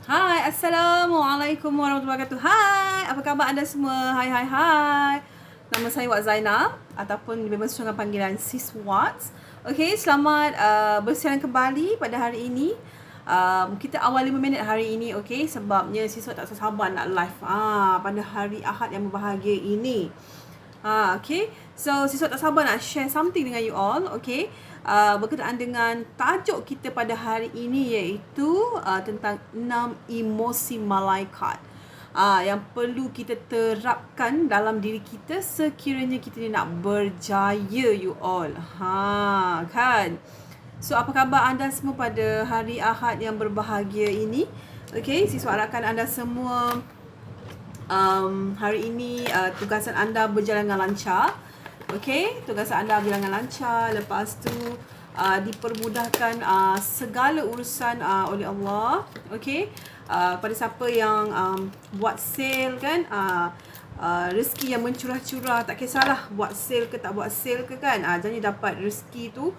Hai, Assalamualaikum warahmatullahi wabarakatuh. Hai, apa khabar anda semua? Hai. Nama saya Wak Zainal ataupun lebih masyhur dengan panggilan Sis Watts. Okey, selamat bersiaran kembali pada hari ini. Kita awal 5 minit hari ini, okey, sebabnya Sis Watts tak sabar nak live pada hari Ahad yang berbahagia ini. Okay. So, siswa tak sabar nak share something dengan you all. Okay. Berkenaan dengan tajuk kita pada hari ini iaitu tentang 6 emosi malaikat. Yang perlu kita terapkan dalam diri kita sekiranya kita ni nak berjaya you all. Kan? So, apa khabar anda semua pada hari Ahad yang berbahagia ini? Okay, siswa harapkan anda semua hari ini tugasan anda berjalan dengan lancar. Okey, tugasan anda berjalan dengan lancar. Lepas tu dipermudahkan segala urusan oleh Allah. Okey, pada siapa yang buat sale kan, rezeki yang mencurah-curah, tak kisahlah buat sale ke tak buat sale ke kan, jadi dapat rezeki tu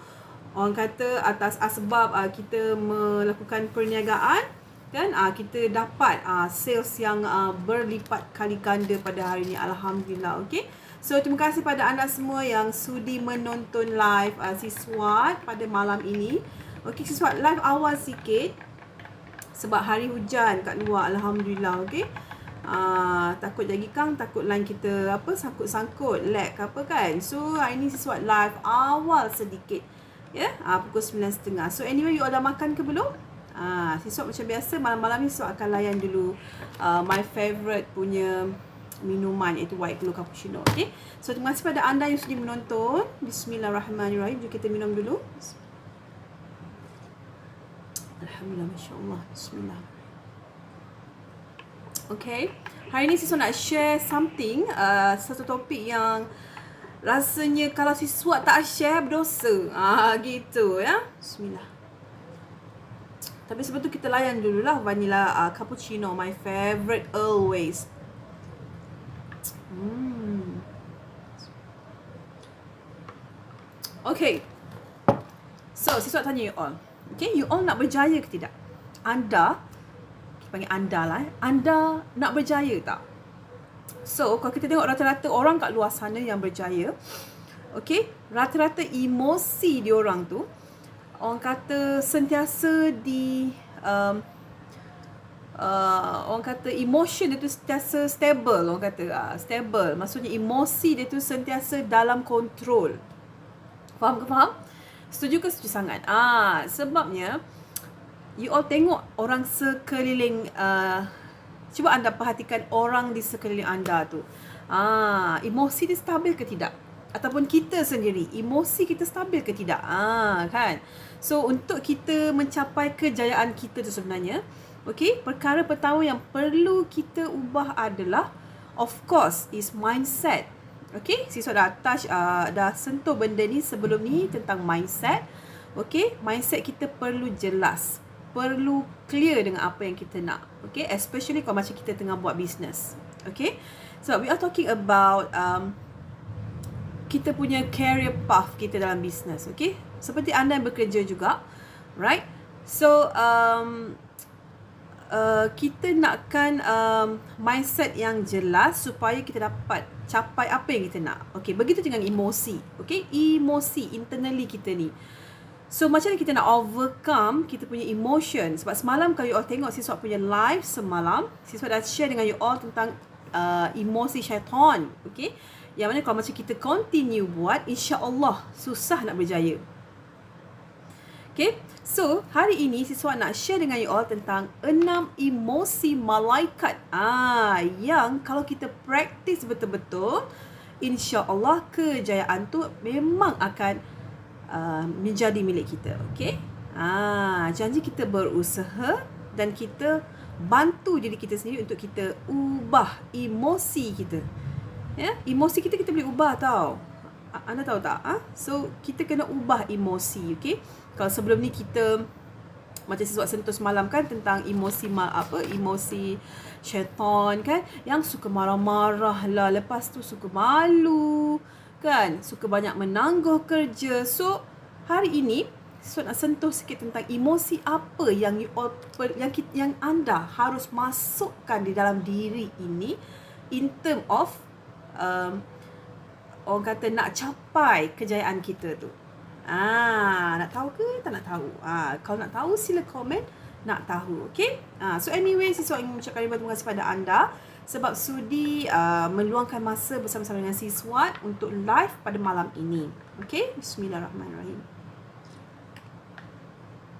orang kata atas asbab kita melakukan perniagaan kan, kita dapat sales yang berlipat kali ganda pada hari ini, alhamdulillah. Okey, so terima kasih pada anda semua yang sudi menonton live Siswat pada malam ini. Okey, Siswat live awal sikit sebab hari hujan kat luar, alhamdulillah. Okey, takut jadi kang, takut line kita sangkut-sangkut lag apa kan. So hari ni Siswat live awal sedikit ya, pukul 9.30. So anyway, you all dah makan ke belum? Siswat macam biasa malam-malam ni Siswat akan layan dulu my favourite punya minuman iaitu white glue cappuccino. Okay, so terima kasih pada anda yang sudah menonton. Bismillahirrahmanirrahim. Jom kita minum dulu. Alhamdulillah, masya-Allah. Bismillah. Okay, hari ni Siswat nak share something, satu topik yang rasanya kalau Siswat tak share berdosa. Gitu ya. Bismillah. Tapi sebelum tu kita layan dululah vanilla cappuccino, my favourite always. Okay. So, Siswat tanya you all. Okay, you all nak berjaya ke tidak? Anda, kita panggil anda lah. Anda nak berjaya tak? So, kalau kita tengok rata-rata orang kat luar sana yang berjaya, okay, rata-rata emosi diorang tu, orang kata sentiasa orang kata emotion dia tu sentiasa stable. Orang kata stable, maksudnya emosi dia tu sentiasa dalam kontrol. Faham ke faham? Setuju ke setuju sangat? Sebabnya you all tengok orang sekeliling, cuba anda perhatikan orang di sekeliling anda tu, emosi dia stabil ke tidak? Ataupun kita sendiri, emosi kita stabil ke tidak? Kan? So, untuk kita mencapai kejayaan kita tu sebenarnya, okay, perkara pertama yang perlu kita ubah adalah, of course, is mindset. Okay, Siswat dah touch, dah sentuh benda ni sebelum ni tentang mindset. Okay, mindset kita perlu jelas, perlu clear dengan apa yang kita nak. Okay, especially kalau macam kita tengah buat business. Okay, so we are talking about kita punya career path kita dalam business. Okay, seperti anda yang bekerja juga, right? So kita nakkan mindset yang jelas supaya kita dapat capai apa yang kita nak. Okay, begitu dengan emosi. Okay, emosi internally kita ni. So macam mana kita nak overcome kita punya emotion? Sebab semalam kalau you all tengok Siswat punya live semalam, Siswat dah share dengan you all tentang emosi syaitan. Okay, yang mana kalau macam kita continue buat, insya-Allah susah nak berjaya. Okay, so hari ini Siswat nak share dengan you all tentang 6 emosi malaikat yang kalau kita praktis betul-betul, insya-Allah kejayaan tu memang akan menjadi milik kita. Okay, janji kita berusaha dan kita bantu diri kita sendiri untuk kita ubah emosi kita. Ya, emosi kita boleh ubah tau. Anda tahu tak? So kita kena ubah emosi. Okay, kalau sebelum ni kita macam Siswat sentuh semalam kan tentang emosi emosi syaitan kan, yang suka marah-marah lah, lepas tu suka malu kan, suka banyak menangguh kerja. So hari ini So nak sentuh sikit tentang emosi apa yang yang anda harus masukkan di dalam diri ini in term of orang kata nak capai kejayaan kita tu. Nak tahu ke tak nak tahu? Kalau nak tahu sila komen nak tahu, okay? So anyway, siswa ingin mengucapkan terima kasih pada anda sebab sudi meluangkan masa bersama-sama dengan siswa untuk live pada malam ini. Okay? Bismillahirrahmanirrahim.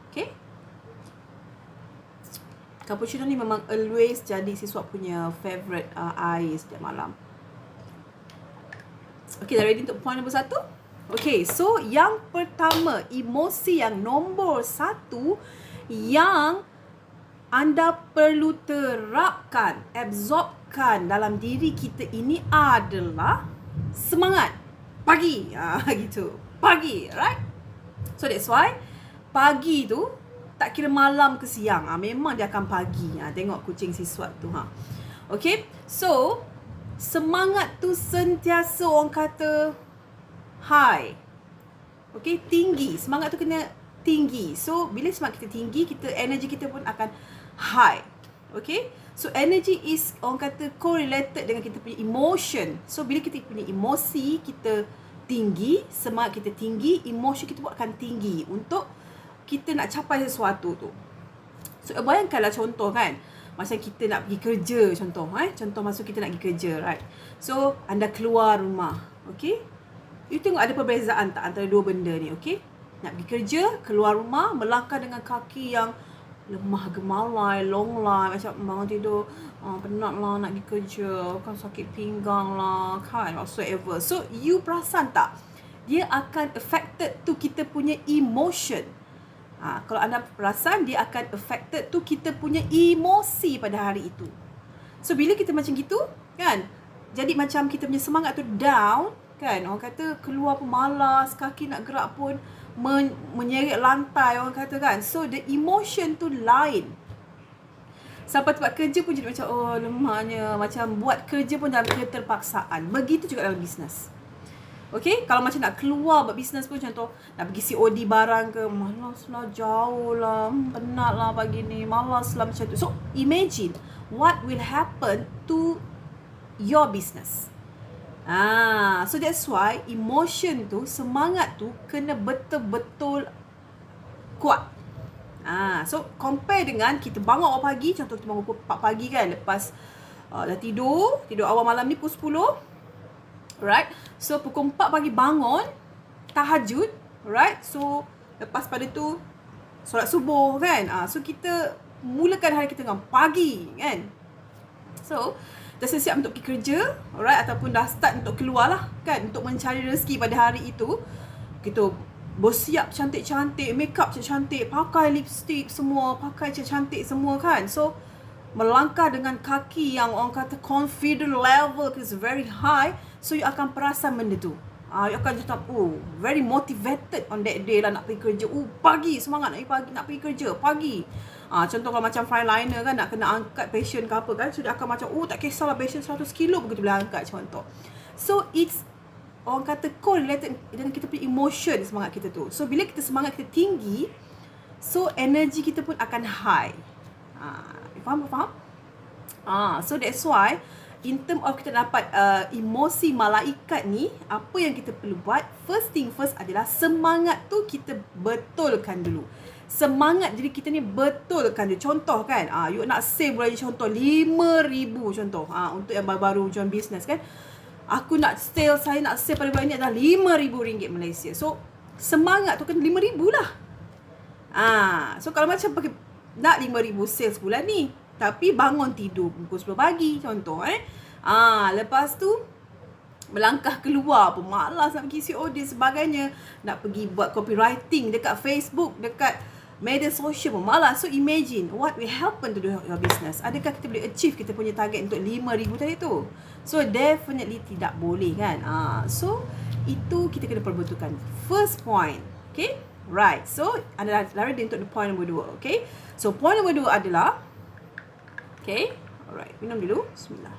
Okay? Cappuccino ni memang always jadi siswa punya favourite air setiap malam. Okay, dah ready untuk point nombor 1? Okay, so yang pertama, emosi yang nombor 1 yang anda perlu terapkan, absorbkan dalam diri kita ini adalah semangat. Pagi. Gitu. Pagi, right? So that's why pagi tu tak kira malam ke siang. Memang dia akan pagi. Tengok kucing siswat tu. Okay, so semangat tu sentiasa orang kata high. Okay, tinggi. Semangat tu kena tinggi. So, bila semangat kita tinggi, energy kita pun akan high. Okay, so energy is orang kata correlated dengan kita punya emotion. So, bila kita punya emosi kita tinggi, semangat kita tinggi, emosi kita pun akan tinggi untuk kita nak capai sesuatu tu. So, bayangkanlah contoh kan, macam kita nak pergi kerja contoh. Contoh masuk kita nak pergi kerja, right? So, anda keluar rumah, okay? You tengok ada perbezaan tak antara dua benda ni, okay? Nak pergi kerja, keluar rumah, melangkah dengan kaki yang lemah gemalai, longlai, macam bangun tidur, penat lah nak pergi kerja, kan sakit pinggang lah, kan, whatsoever. So, you perasan tak? Dia akan affected to kita punya emotion. Kalau anda perasan, dia akan affected tu kita punya emosi pada hari itu. So, bila kita macam gitu, kan, jadi macam kita punya semangat tu down, kan, orang kata keluar pun malas, kaki nak gerak pun menyeret lantai, orang kata kan. So, the emotion tu lain. Sampai tempat kerja pun jadi macam, oh lemahnya, macam buat kerja pun dalam keterpaksaan. Begitu juga dalam bisnes. Okay, kalau macam nak keluar buat bisnes pun contoh, nak pergi COD barang ke, malas lah, jauh lah, penat lah pagi ni, malas lah macam tu. So, imagine what will happen to your business. So that's why emotion tu, semangat tu kena betul-betul kuat. So, compare dengan kita bangun awal pagi, contoh kita bangun 4 pagi kan, lepas dah tidur awal malam ni pukul 10. Right, so pukul 4 pagi bangun tahajud, right, so lepas pada tu solat subuh kan, so kita mulakan hari kita dengan pagi kan. So dah siap untuk pergi kerja, alright, ataupun dah start untuk keluar lah kan, untuk mencari rezeki pada hari itu. Kita bersiap cantik-cantik, make up cantik-cantik, pakai lipstick semua, pakai cantik semua kan. So melangkah dengan kaki yang orang kata confident level is very high. So, you akan perasan benda tu. You akan cakap, very motivated on that day lah nak pergi kerja. Pagi, semangat nak pergi kerja, pagi. Contoh kalau macam frontliner kan, nak kena angkat patient ke apa kan. So, dia akan macam, tak kisahlah patient 100 kilo pun kita boleh angkat, contoh. So, it's, orang kata, correlated dengan kita punya emotion, semangat kita tu. So, bila kita semangat kita tinggi, so, energy kita pun akan high. Faham? So, that's why, in term of kita dapat emosi malaikat ni, apa yang kita perlu buat, first thing first adalah semangat tu kita betulkan dulu. Semangat diri kita ni betulkan dulu. Contoh kan, you nak save boleh contoh 5,000 contoh. Untuk yang baru-baru join business kan, saya nak save pada bulan ni adalah RM5,000 Malaysia. So, semangat tu kan 5,000 lah. So, kalau macam nak 5,000 sales bulan ni, tapi bangun tidur pukul 10 pagi contoh lepas tu melangkah keluar pun malas nak pergi COD sebagainya, nak pergi buat copywriting dekat Facebook, dekat media sosial pun malas. So imagine what will happen to your business. Adakah kita boleh achieve kita punya target untuk 5,000 tadi tu? So definitely tidak boleh kan. So itu kita kena perbetulkan. First point, okay, right. So anda dah ready untuk point nombor 2, okay. So point nombor 2 adalah, okay, alright, minum dulu. Bismillah.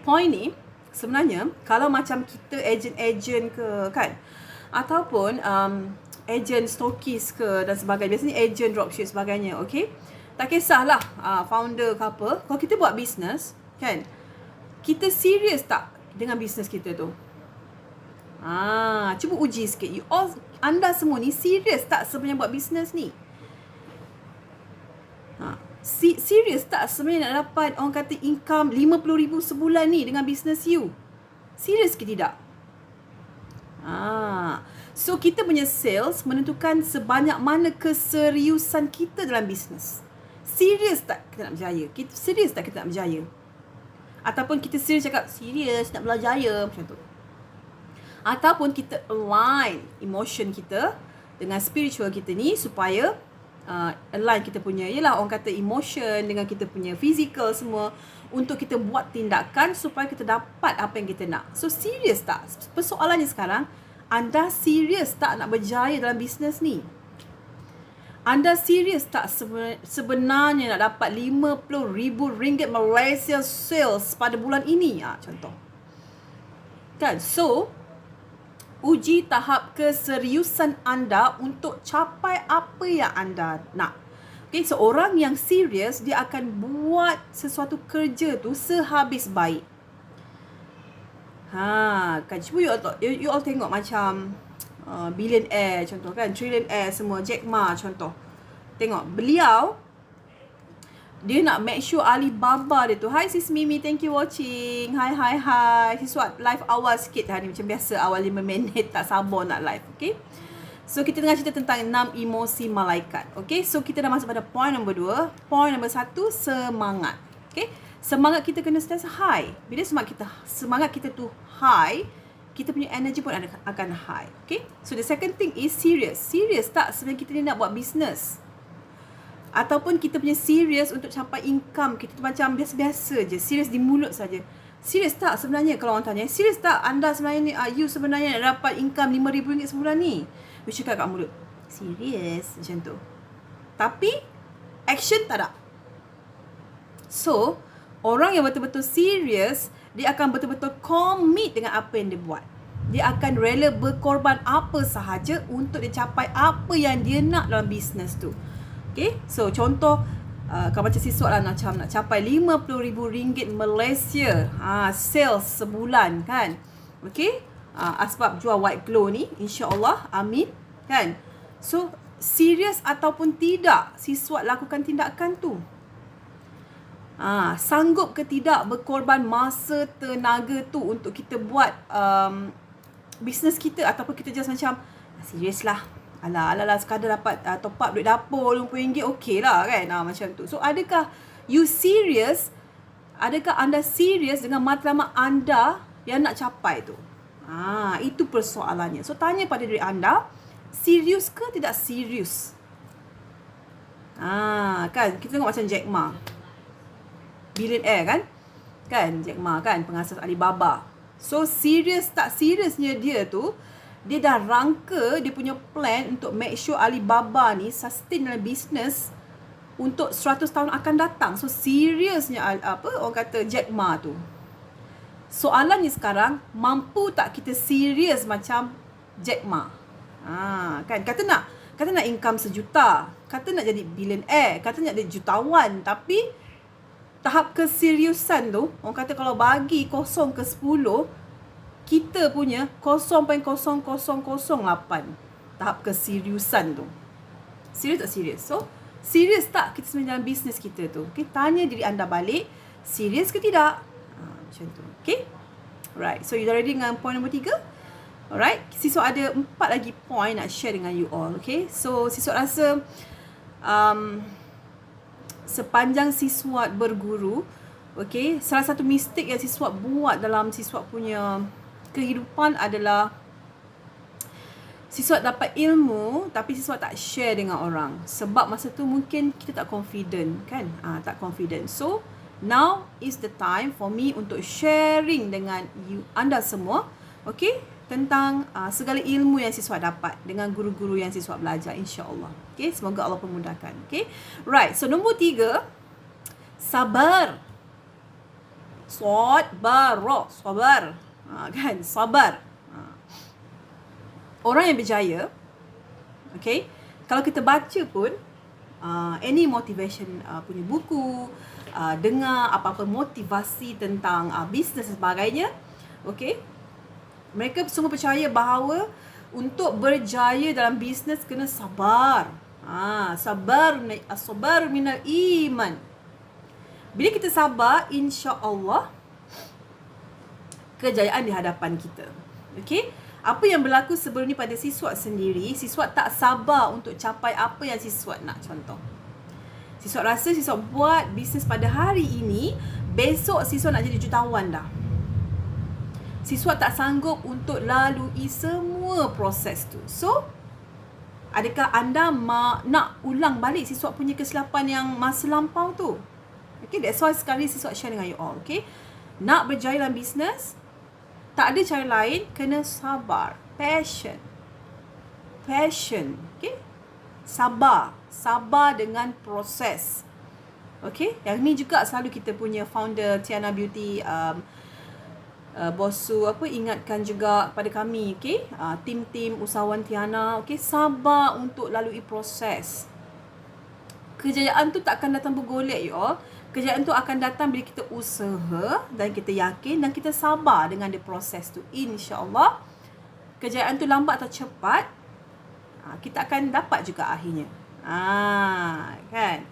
point ni sebenarnya kalau macam kita agent-agent ke kan, ataupun agent stokis ke dan sebagainya, biasanya agent dropship sebagainya, okay, tak kisahlah founder ke apa, kalau kita buat bisnes kan, kita serius tak dengan bisnes kita tu? Cuba uji sikit. Anda semua ni serius tak sebenarnya buat bisnes ni? Serius tak sebenarnya nak dapat orang kata income 50,000 sebulan ni dengan bisnes you? Serius ke tidak? So kita punya sales menentukan sebanyak mana keseriusan kita dalam bisnes. Serius tak kita nak berjaya? Serius tak kita nak berjaya? Ataupun kita serius cakap serius nak berjaya macam tu. Ataupun kita align emotion kita dengan spiritual kita ni supaya align kita punya, yelah orang kata emotion dengan kita punya physical semua, untuk kita buat tindakan supaya kita dapat apa yang kita nak. So serius tak? Persoalannya sekarang, anda serius tak nak berjaya dalam bisnes ni? Anda serius tak sebenarnya nak dapat RM50,000 Malaysia sales pada bulan ini? Contoh. Kan? So, uji tahap keseriusan anda untuk capai apa yang anda nak. Okay, so orang yang serius, dia akan buat sesuatu kerja tu sehabis baik. Kan, cuba you all tengok macam billionaire contoh kan, trillionaire semua, Jack Ma contoh. Tengok, beliau dia nak make sure Alibaba dia tu. Hi sis Mimi, thank you watching. Hi. Sis buat live awal sikit hari macam biasa, awal 5 minit, tak sabar nak live. Okay, so kita tengah cerita tentang 6 emosi malaikat. Okay, so kita dah masuk pada point nombor 2. Point nombor 1, semangat. Okay, semangat kita kena sentiasa high. Bila semangat kita tu high, kita punya energy pun akan high. Okay, so the second thing is serious. Serious tak sebenarnya kita ni nak buat business? Ataupun kita punya serius untuk capai income kita tu macam biasa-biasa je, serius di mulut saja. Serius tak sebenarnya, kalau orang tanya, serius tak anda sebenarnya ni, you sebenarnya nak dapat income RM5,000 sebulan ni? You cakap kat mulut, serius macam tu, tapi action tak ada. So, orang yang betul-betul serius, dia akan betul-betul commit dengan apa yang dia buat. Dia akan rela berkorban apa sahaja untuk dia capai apa yang dia nak dalam bisnes tu. Okay, so contoh kalau macam siswa lah macam nak capai RM50,000 Malaysia sales sebulan kan. Okay, sebab jual white glow ni, insya-Allah, amin kan. So serius ataupun tidak siswa lakukan tindakan tu? Sanggup ke tidak berkorban masa, tenaga tu untuk kita buat bisnes kita, ataupun kita just macam serius lah, Alah sekadar dapat top up duit dapur RM50, okey lah kan, macam tu. So adakah you serious? Adakah anda serius dengan matlamat anda yang nak capai tu? Itu persoalannya. So tanya pada diri anda, serius ke tidak serius? Kan kita tengok macam Jack Ma, billionaire kan? Kan Jack Ma kan, pengasas Alibaba. So serius tak seriusnya dia tu, dia dah rangka dia punya plan untuk make sure Alibaba ni sustain dalam business untuk 100 tahun akan datang. So seriousnya orang kata Jack Ma tu. Soalannya sekarang, mampu tak kita serius macam Jack Ma? Kan kata nak income 1 juta, kata nak jadi billionaire, kata nak jadi jutawan, tapi tahap keseriusan tu, orang kata kalau bagi 0 ke 10, kita punya 0.0008 tahap keseriusan tu. Serius tak serius? So, serius tak kita sebenarnya dalam bisnes kita tu? Okay, tanya diri anda balik, serius ke tidak? Macam tu. Okay? Alright, so you dah ready dengan point nombor 3? Alright, siswa ada 4 lagi point nak share dengan you all. Okay, so siswa rasa sepanjang siswa berguru, okay, salah satu mistake yang siswa buat dalam siswa punya kehidupan adalah siswa dapat ilmu tapi siswa tak share dengan orang. Sebab masa tu mungkin kita tak confident kan, tak confident. So now is the time for me untuk sharing dengan anda semua, okay, tentang segala ilmu yang siswa dapat dengan guru-guru yang siswa belajar, insya-Allah. Okay, semoga Allah pemudahkan. Okay, right, so nombor 3, sabar. Sabar. Kan? Sabar. Orang yang berjaya, okay, kalau kita baca pun any motivation punya buku, dengar apa-apa motivasi tentang bisnes dan sebagainya, okay, mereka semua percaya bahawa untuk berjaya dalam bisnes kena sabar. Sabar minal iman. Bila kita sabar, insya-Allah kejayaan di hadapan kita. Okey? Apa yang berlaku sebelum ni pada siswat sendiri, siswat tak sabar untuk capai apa yang siswat nak. Contoh, siswat rasa siswat buat bisnes pada hari ini, besok siswat nak jadi jutawan dah. Siswat tak sanggup untuk lalui semua proses tu. So, adakah anda nak ulang balik siswat punya kesilapan yang masa lampau tu? Okay, that's why sekali siswat share dengan you all. Okay, nak berjaya dalam bisnes, tak ada cara lain, kena sabar. Passion. Okay, sabar dengan proses. Okay, yang ni juga selalu kita punya founder Tiana Beauty, Bosu ingatkan juga pada kami, okay, tim usahawan Tiana, okay, sabar untuk lalui proses. Kejayaan tu tak akan datang bergolek you all. Kejayaan tu akan datang bila kita usaha dan kita yakin dan kita sabar dengan the proses tu. InsyaAllah kejayaan tu lambat atau cepat, kita akan dapat juga akhirnya. Kan?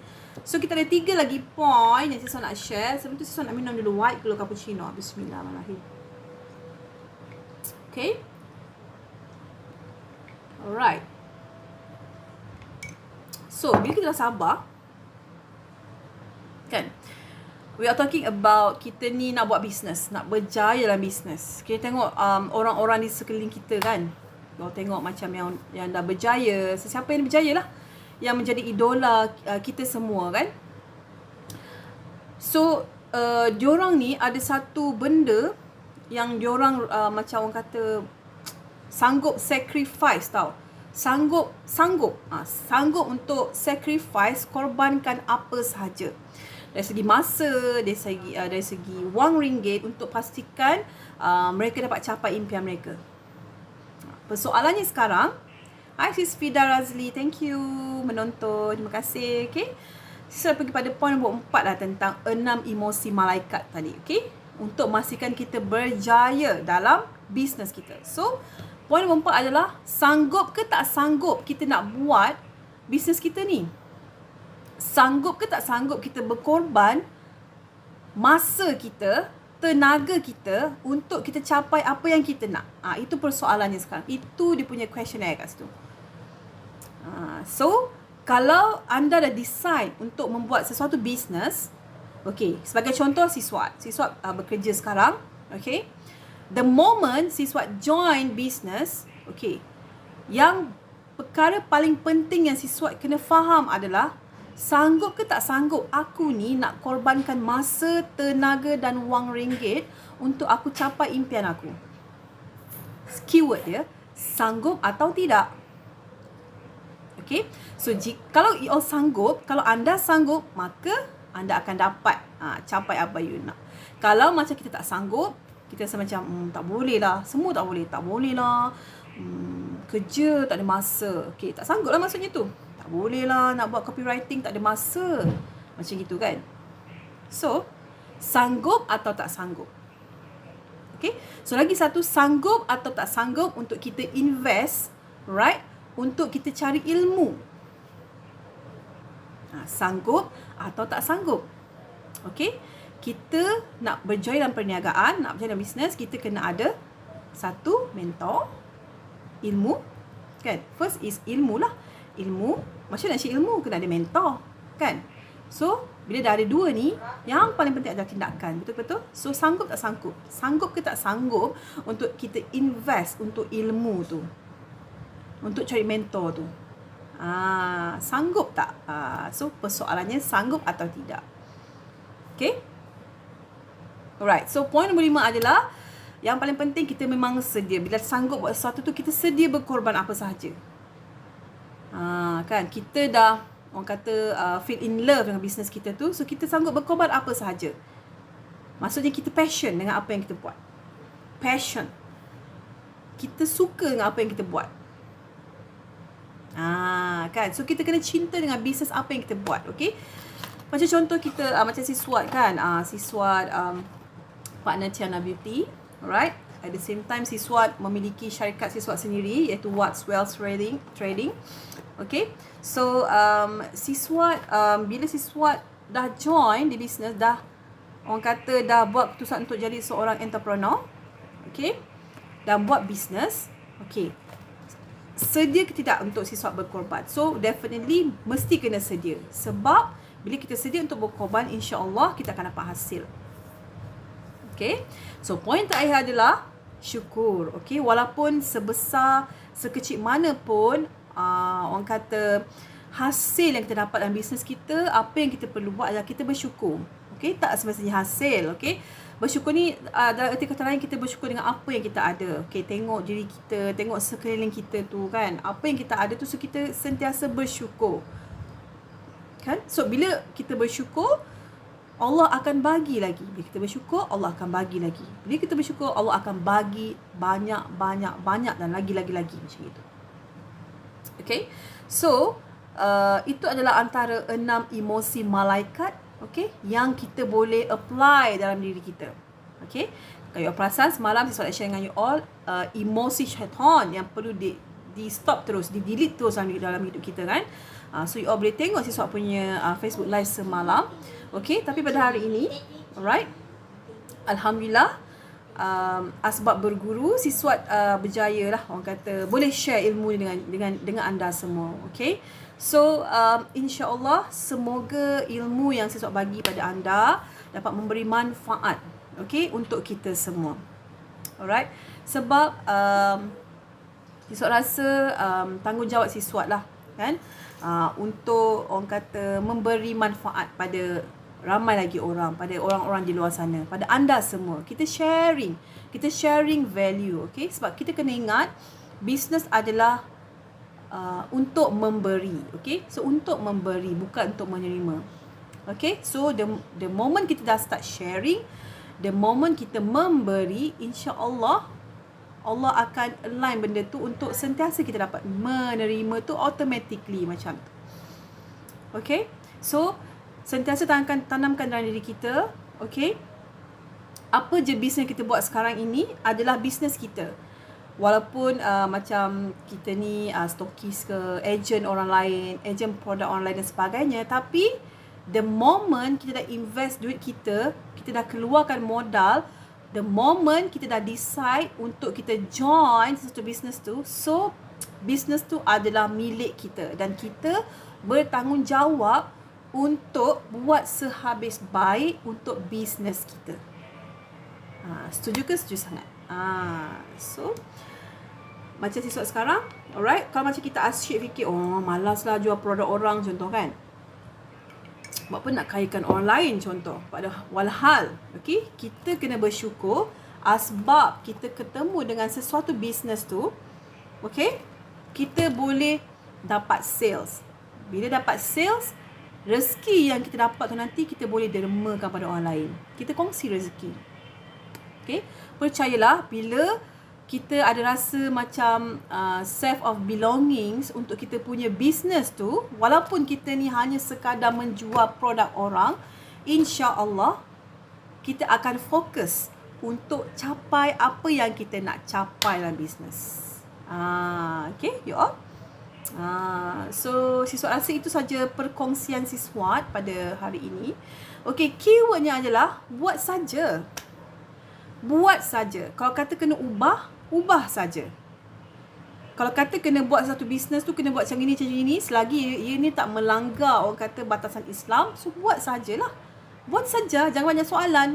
So kita ada 3 lagi point yang saya nak share. Sebelum tu saya nak minum dulu white glow cappuccino. Bismillahirrahmanirrahim. Okay. Alright. So bila kita dah sabar, kan, we are talking about kita ni nak buat bisnes, nak berjaya dalam bisnes. Kita tengok orang-orang di sekeliling kita, kan. Kalau tengok macam yang dah berjaya, sesiapa yang berjaya lah, yang menjadi idola kita semua, kan. So diorang ni ada satu benda yang diorang macam orang kata sanggup sacrifice, tau. Sanggup untuk sacrifice, korbankan apa sahaja. Dari segi masa, dari segi wang ringgit untuk pastikan mereka dapat capai impian mereka. Persoalannya sekarang, hi Sis Fida Razli, thank you menonton, terima kasih. Okay, saya pergi pada point nombor 4 lah, tentang 6 emosi malaikat tadi. Okay, untuk memastikan kita berjaya dalam bisnes kita. So, point nombor 4 adalah sanggup ke tak sanggup kita nak buat bisnes kita ni. Sanggup ke tak sanggup kita berkorban masa kita, tenaga kita untuk kita capai apa yang kita nak. Itu persoalannya sekarang. Itu dia punya questionnaire kat situ. So, kalau anda dah decide untuk membuat sesuatu bisnes, okay, sebagai contoh siswat bekerja sekarang, okay, the moment siswat join business, okay, yang perkara paling penting yang siswat kena faham adalah sanggup ke tak sanggup aku ni nak korbankan masa, tenaga dan wang ringgit untuk aku capai impian aku. Keyword dia, sanggup atau tidak. Okay, so kalau you all sanggup, kalau anda sanggup, maka anda akan dapat capai apa you nak. Kalau macam kita tak sanggup, kita rasa macam tak boleh lah, semua tak boleh lah, kerja tak ada masa, okay, tak sanggup lah maksudnya tu. Tak boleh lah nak buat copywriting, tak ada masa, macam gitu, kan. So, sanggup atau tak sanggup. Okay, so lagi satu, sanggup atau tak sanggup untuk kita invest, right, untuk kita cari ilmu. Sanggup atau tak sanggup. Okay, kita nak berjaya dalam perniagaan, nak berjaya dalam bisnes, kita kena ada satu, mentor, ilmu, kan. First is ilmu lah. Ilmu, macam nak cari ilmu, kena ada mentor, kan. So, bila dah ada 2 ni, yang paling penting adalah tindakan. Betul-betul? So, sanggup tak sanggup? Sanggup ke tak sanggup untuk kita invest untuk ilmu tu, untuk cari mentor tu? Sanggup tak? So, persoalannya sanggup atau tidak. Okay? Alright, so point nombor 5 adalah yang paling penting, kita memang sedia. Bila sanggup buat sesuatu tu, kita sedia berkorban apa sahaja. Kan, kita dah orang kata feel in love dengan bisnes kita tu, so kita sanggup berkorban apa sahaja. Maksudnya kita passion dengan apa yang kita buat. Passion. Kita suka dengan apa yang kita buat. Kan? So kita kena cinta dengan bisnes apa yang kita buat. Okay. Macam contoh kita, macam si Swat kan. Si Swat partner Tiana Beauty. Alright. At the same time, si Swat memiliki syarikat si Swat sendiri, iaitu Watts Wealth Trading. Okay. So, si Swat, bila si Swat dah join di bisnes, dah orang kata dah buat keputusan untuk jadi seorang entrepreneur. Okay. Dan buat bisnes. Okay. Sedia ke tidak untuk si Swat berkorban? So, definitely mesti kena sedia. Sebab, bila kita sedia untuk berkorban, insya-Allah kita akan dapat hasil. Okay. So, poin terakhir adalah syukur. Okay. Walaupun sebesar, sekecil mana pun, orang kata, hasil yang kita dapat dalam bisnes kita, apa yang kita perlu buat adalah kita bersyukur. Okay. Tak semestinya hasil. Okay. Bersyukur ni, dalam arti kata lain, kita bersyukur dengan apa yang kita ada. Okay. Tengok diri kita, tengok sekeliling kita tu kan. Apa yang kita ada tu, so kita sentiasa bersyukur. Kan? So, bila kita bersyukur, Allah akan bagi lagi. Bila kita bersyukur, Allah akan bagi lagi. Bila kita bersyukur, Allah akan bagi banyak dan lagi. Macam itu. Okay. So, itu adalah antara 6 emosi malaikat, okay, yang kita boleh apply dalam diri kita. Okay. Kalau you perasan semalam, saya share dengan you all, emosi syaitan yang perlu di stop terus, di delete terus dalam hidup kita kan. So you all boleh tengok si Swat punya Facebook live semalam. Okay, tapi pada hari ini, alright, alhamdulillah, asbab berguru, si Swat berjaya lah, orang kata boleh share ilmu dengan anda semua. Okay. So insya-Allah semoga ilmu yang si Swat bagi pada anda dapat memberi manfaat, okay, untuk kita semua. Alright. Sebab si Swat rasa tanggungjawab si Swat lah kan, untuk orang kata memberi manfaat pada ramai lagi orang, pada orang-orang di luar sana, pada anda semua. Kita sharing value, okay? Sebab kita kena ingat, bisnes adalah untuk memberi, okay? So untuk memberi, bukan untuk menerima. Okay? So the moment kita dah start sharing, the moment kita memberi, insya-Allah Allah akan align benda tu untuk sentiasa kita dapat menerima tu automatically macam tu. Okay? So, sentiasa tanamkan dalam diri kita, okay, apa je bisnes kita buat sekarang ini adalah bisnes kita. Walaupun macam kita ni stokis ke, ejen orang lain, ejen produk orang lain dan sebagainya, tapi the moment kita dah invest duit kita dah keluarkan modal, the moment kita dah decide untuk kita join sesuatu bisnes tu, so bisnes tu adalah milik kita dan kita bertanggungjawab untuk buat sehabis baik untuk bisnes kita. Setuju ke? Setuju sangat. So macam si Swat sekarang, alright, kalau macam kita asyik fikir, oh malaslah jual produk orang contoh kan, buat apa nak kayakan orang lain contoh. Walhal, okay, kita kena bersyukur asbab kita ketemu dengan sesuatu bisnes tu, okay, kita boleh dapat sales. Bila dapat sales, rezeki yang kita dapat tu nanti kita boleh dermakan pada orang lain. Kita kongsi rezeki. Okay, percayalah, bila kita ada rasa macam self of belongings untuk kita punya business tu, walaupun kita ni hanya sekadar menjual produk orang, insya-Allah kita akan fokus untuk capai apa yang kita nak capai dalam business. Okay, you all. So si Swat rasa itu saja perkongsian si Swat pada hari ini. Okay, keywordnya adalah buat saja. Buat saja. Kalau kata kena ubah saja. Kalau kata kena buat satu bisnes tu, kena buat macam ini, selagi ia ni tak melanggar orang kata batasan Islam, so buat sajalah. Buat saja, jangan banyak soalan.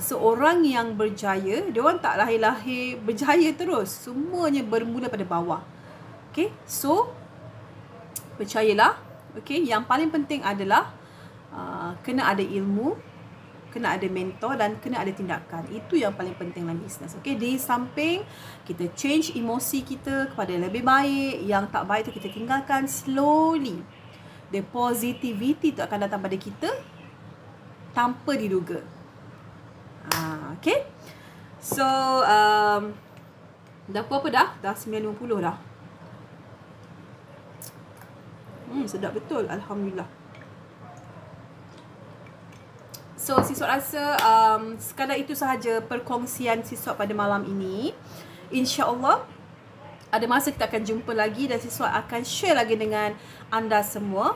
So orang yang berjaya, dia orang tak lahir-lahir berjaya terus. Semuanya bermula pada bawah. Okay, so percayalah, okay, yang paling penting adalah kena ada ilmu, kena ada mentor dan kena ada tindakan. Itu yang paling penting dalam bisnes. Okay, di samping kita change emosi kita kepada yang lebih baik, yang tak baik tu kita tinggalkan slowly. The positivity tu akan datang pada kita tanpa diduga. Okay. So, dah apa dah? Dah 9.50 dah. Sedap betul. Alhamdulillah. So, Siswat rasa sekadar itu sahaja perkongsian Siswat pada malam ini. InsyaAllah, ada masa kita akan jumpa lagi dan Siswat akan share lagi dengan anda semua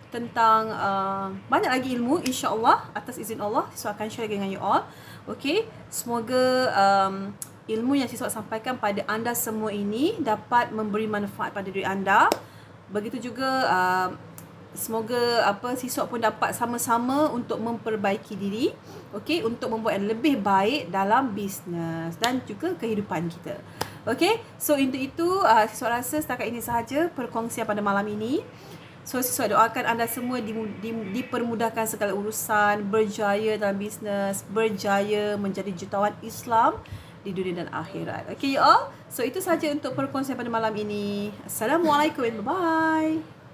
tentang banyak lagi ilmu, insyaAllah. Atas izin Allah, Siswat akan share lagi dengan you all. Okay, semoga ilmu yang Siswat sampaikan pada anda semua ini dapat memberi manfaat pada diri anda. Begitu juga semoga Siswat pun dapat sama-sama untuk memperbaiki diri, okey, untuk membuat yang lebih baik dalam bisnes dan juga kehidupan kita. Okey, so untuk itu Siswat rasa setakat ini sahaja perkongsian pada malam ini. So Siswat doakan anda semua dipermudahkan segala urusan, berjaya dalam bisnes, berjaya menjadi jutawan Islam di dunia dan akhirat. Okay you all, so itu sahaja untuk perkongsian pada malam ini. Assalamualaikum and bye-bye.